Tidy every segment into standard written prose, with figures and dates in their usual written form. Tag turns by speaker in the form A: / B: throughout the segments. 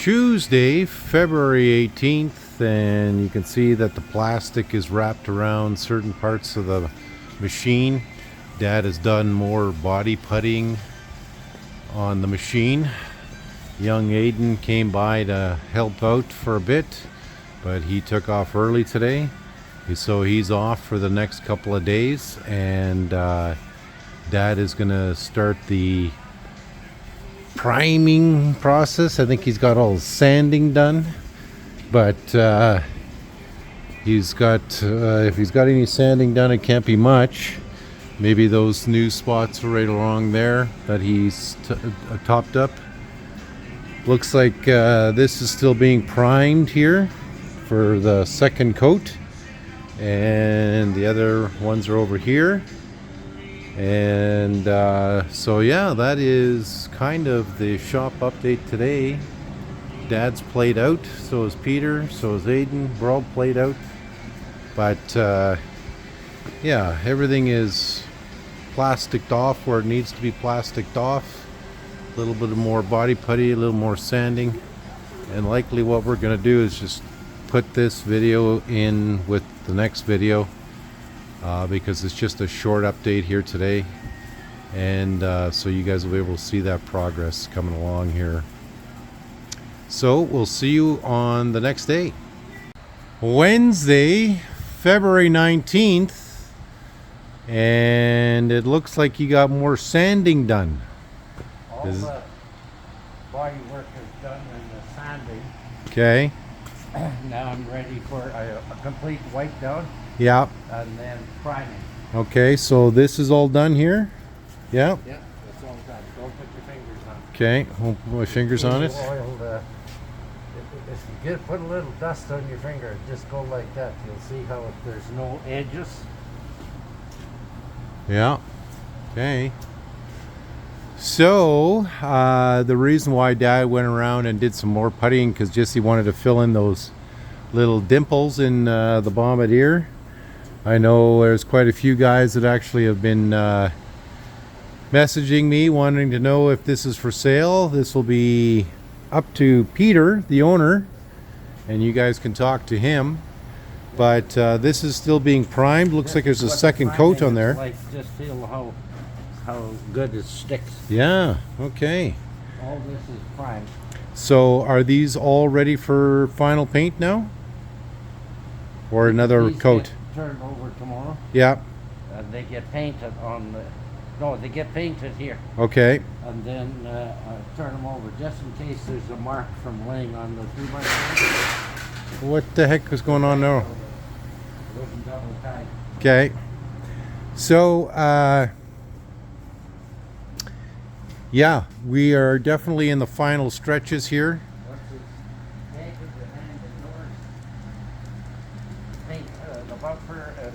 A: Tuesday, February 18th, and you can see that the plastic is wrapped around certain parts of the machine. Dad has done more body putting on the machine. Young Aiden came by to help out for a bit, but he took off early today, so he's off for the next couple of days, and Dad is gonna start the priming process. I think he's got all his sanding done, but he's got if he's got any sanding done, it can't be much. Maybe those new spots right along there that he's topped up. Looks like this is still being primed here for the second coat, and the other ones are over here. And so yeah, that is kind of the shop update today. Dad's played out, so is Peter, so is Aiden. We're all played out, but yeah, everything is plasticed off where it needs to be plasticed off. A little bit more body putty, a little more sanding, and likely what we're going to do is just put this video in with the next video. Because it's just a short update here today, and so you guys will be able to see that progress coming along here. So we'll see you on the next day, Wednesday, February 19th, and it looks like you got more sanding done.
B: All the body work is done in the sanding.
A: Okay.
B: Now I'm ready for a complete wipe down.
A: Yeah.
B: And then priming.
A: Okay, so this is all done here? Yeah.
B: Yeah, that's all done. Don't put your fingers on it.
A: Okay, I'll put my fingers on it.
B: Oil, if you put a little dust on your finger, just go like that. You'll see how there's no edges.
A: Yeah. Okay. So, the reason why Dad went around and did some more puttying, because Jesse wanted to fill in those little dimples in the Bombardier. I know there's quite a few guys that actually have been messaging me wanting to know if this is for sale. This will be up to Peter, the owner, and you guys can talk to him. But this is still being primed. Looks like there's a second coat on there.
B: Like, just feel how good it sticks.
A: Yeah, okay.
B: All this is primed.
A: So are these all ready for final paint now? Or another
B: These
A: coat?
B: get turned over tomorrow.
A: Yeah.
B: And they get painted on the... No, they get painted here.
A: Okay.
B: And then I turn them over just in case there's a mark from laying on the 2x4.
A: What the heck is going on now?
B: Wasn't double tied.
A: Okay. So, yeah, we are definitely in the final stretches here.
B: What's this? Painted the hand and doors. Paint the bumper and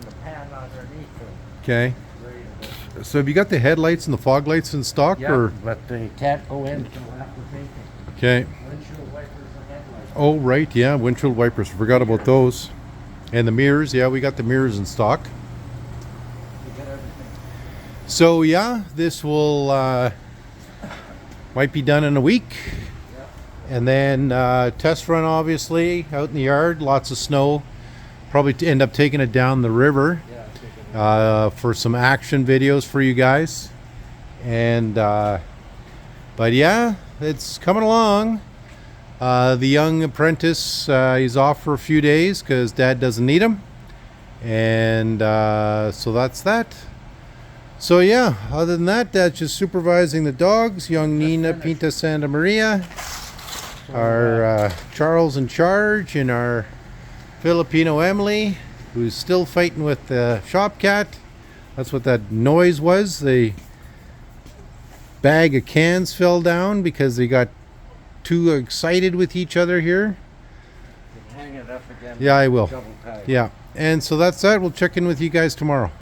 B: the pan underneath it.
A: Okay.
B: Ready to go.
A: So have you got the headlights and the fog lights in stock?
B: Yeah,
A: Or?
B: but they can't go in until after painting.
A: Okay.
B: Windshield wipers and headlights.
A: Oh, right, yeah, windshield wipers. Forgot about those. And the mirrors, yeah, we got the mirrors in stock.
B: You get everything.
A: So yeah, this will might be done in a week.
B: Yeah.
A: And then test run, obviously, out in the yard, lots of snow. Probably end up taking it down the river for some action videos for you guys. And but yeah, it's coming along. The young apprentice, he's off for a few days because Dad doesn't need him. And so that's that. So yeah, other than that, Dad's just supervising the dogs. Young Nina Pinta Santa Maria, our Charles in charge, and our Filipino Emily, who's still fighting with the shop cat. That's what that noise was. The bag of cans fell down because they got too excited with each other here.
B: Hang it up again.
A: Yeah, I will.
B: Double tie.
A: Yeah, and so that's that. We'll check in with you guys tomorrow.